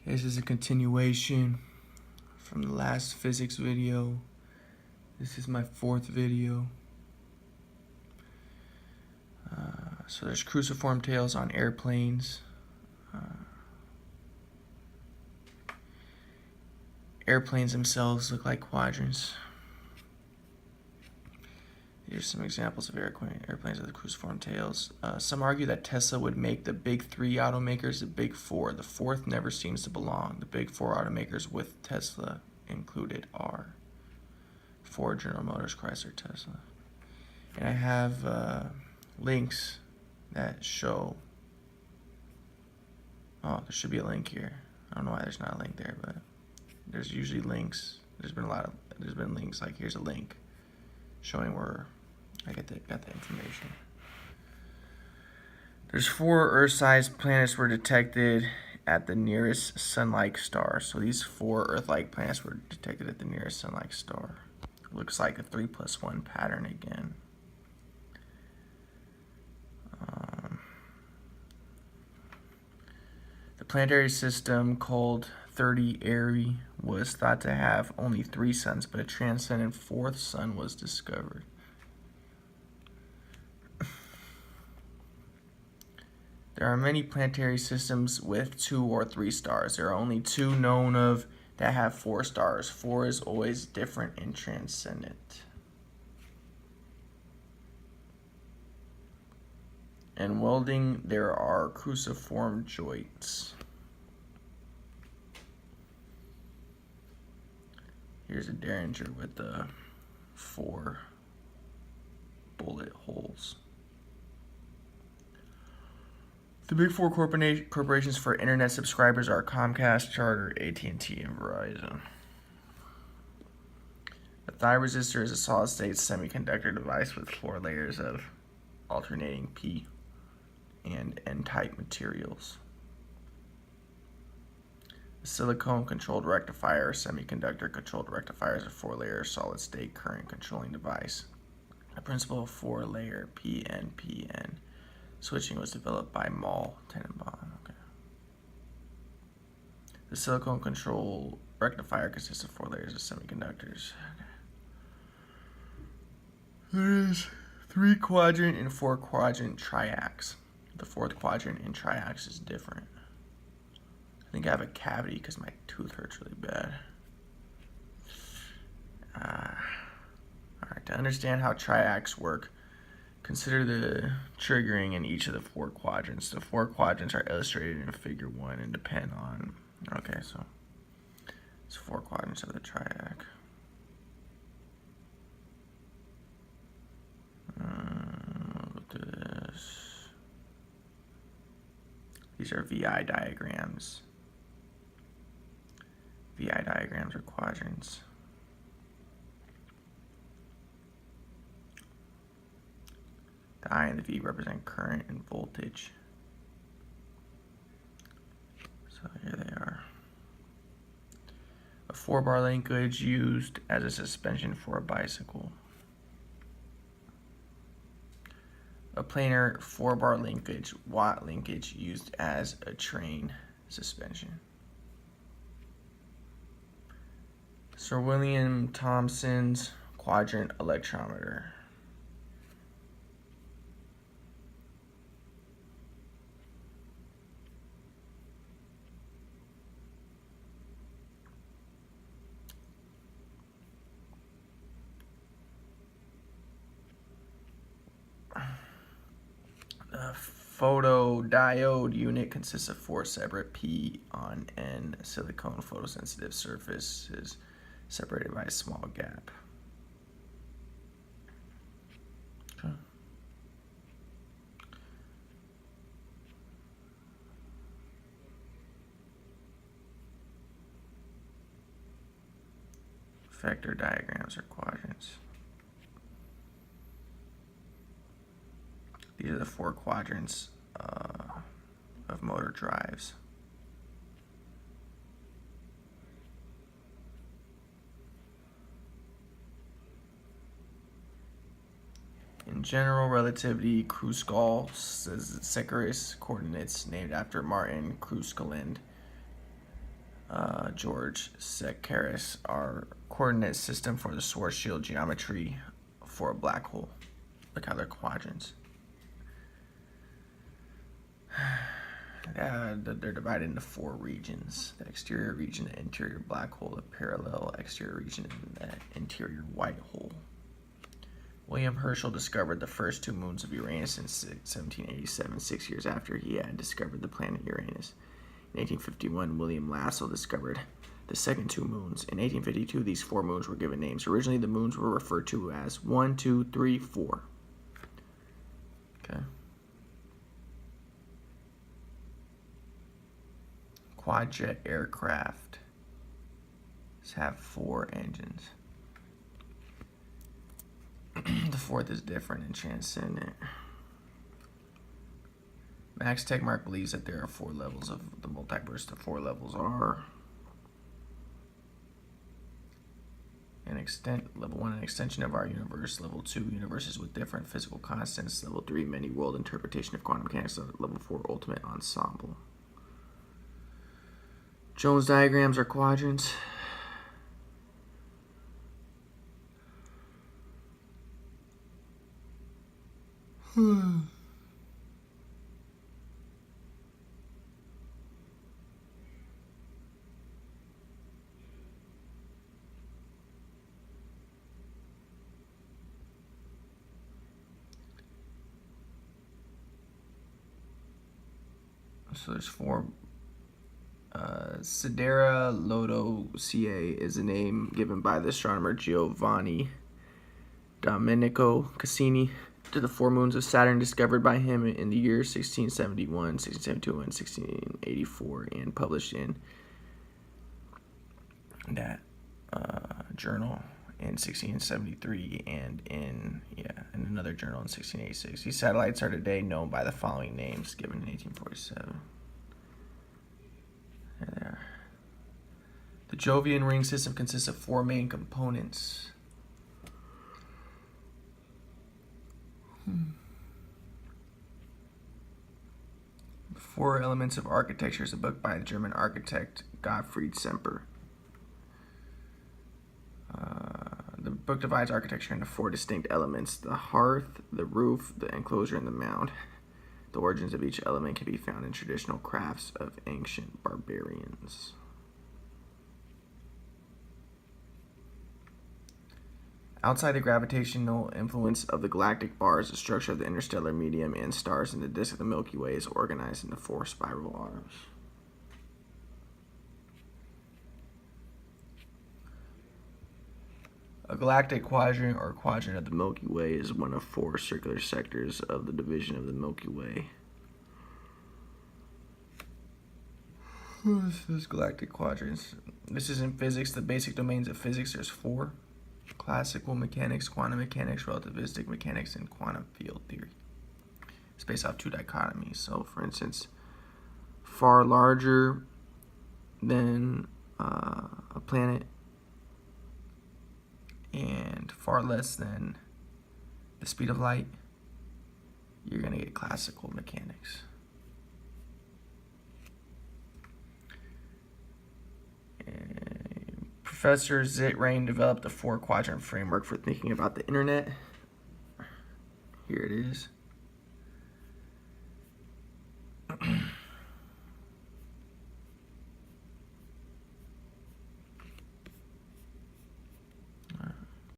This is a continuation from the last physics video. This is my fourth video. So there's cruciform tails on airplanes. Airplanes themselves look like quadrants. Here's some examples of airplanes with cruciform tails. Some argue that Tesla would make the big three automakers the big four. The fourth never seems to belong. The big four automakers with Tesla included are Ford, General Motors, Chrysler, Tesla. And I have links that show. Oh, there should be a link here. I don't know why there's not a link there, but there's usually links. There's been links. Like here's a link showing where I got the information. There's 4 Earth-sized planets were detected at the nearest sun-like star. So these 4 Earth-like planets were detected at the nearest sun-like star. Looks like a 3+1 pattern again. The planetary system called 30 Erie was thought to have only 3 suns, but a transcendent 4th sun was discovered. There are many planetary systems with 2 or 3 stars. There are only 2 known of that have 4 stars. 4 is always different and transcendent. In welding, there are cruciform joints. Here's a Derringer with the 4 bullet holes. The big 4 corporations for internet subscribers are Comcast, Charter, AT&T, and Verizon. A thigh resistor is a solid-state semiconductor device with 4 layers of alternating P and N-type materials. A silicone-controlled rectifier or semiconductor-controlled rectifier is a 4-layer solid-state current-controlling device. A principle of 4-layer PNPN switching was developed by Moll, Tenenbaum. Okay. The silicone control rectifier consists of 4 layers of semiconductors. There is 3-quadrant and 4-quadrant triax. The 4th quadrant in triax is different. I think I have a cavity because my tooth hurts really bad. Alright, to understand how triax work, consider the triggering in each of the 4 quadrants. The 4 quadrants are illustrated in figure 1 and depend on, okay, so it's 4 quadrants of the triac. Look at this. These are VI diagrams. VI diagrams are quadrants. The I and the V represent current and voltage. So here they are. A 4-bar linkage used as a suspension for a bicycle. A planar 4-bar linkage, Watt linkage used as a train suspension. Sir William Thomson's quadrant electrometer. The photodiode unit consists of 4 separate P on N silicone photosensitive surfaces separated by a small gap. Okay. Vector diagrams are quadrants. These are the 4 quadrants of motor drives. In general relativity, Kruskal-Szekeres coordinates named after Martin Kruskalind George Sakaris, our coordinate system for the source shield geometry for a black hole. Look how they're quadrants. They're divided into 4 regions: the exterior region, the interior black hole, the parallel exterior region, and the interior white hole. William Herschel discovered the first 2 moons of Uranus in 1787, 6 years after he had discovered the planet Uranus. In 1851, William Lassell discovered the second 2 moons. In 1852, these 4 moons were given names. Originally, the moons were referred to as 1, 2, 3, 4. Okay. Quad-jet aircraft have 4 engines. The 4th is different and transcendent. Max Tegmark believes that there are 4 levels of the multiverse. The 4 levels are level 1, an extension of our universe. Level 2, universes with different physical constants. Level 3, many world interpretation of quantum mechanics. Level 4, ultimate ensemble. Jones diagrams are quadrants. So there's 4. Sidera Lodoicea is a name given by the astronomer Giovanni Domenico Cassini to the 4 moons of Saturn discovered by him in the years 1671, 1672, and 1684, and published in that journal in 1673 and in another journal in 1686. These satellites are today known by the following names given in 1847. There they are. The Jovian ring system consists of 4 main components. The 4 Elements of Architecture is a book by the German architect Gottfried Semper. The book divides architecture into 4 distinct elements: the hearth, the roof, the enclosure, and the mound. The origins of each element can be found in traditional crafts of ancient barbarians. Outside the gravitational influence of the galactic bars, the structure of the interstellar medium and stars in the disk of the Milky Way is organized into 4 spiral arms. A galactic quadrant or quadrant of the Milky Way is one of 4 circular sectors of the division of the Milky Way. This is galactic quadrants. This is in physics. The basic domains of physics, there's 4. Classical mechanics, quantum mechanics, relativistic mechanics, and quantum field theory. It's based off 2 dichotomies. So, for instance, far larger than a planet and far less than the speed of light, you're going to get classical mechanics. Professor Zittrain developed a 4-quadrant framework for thinking about the internet. Here it is.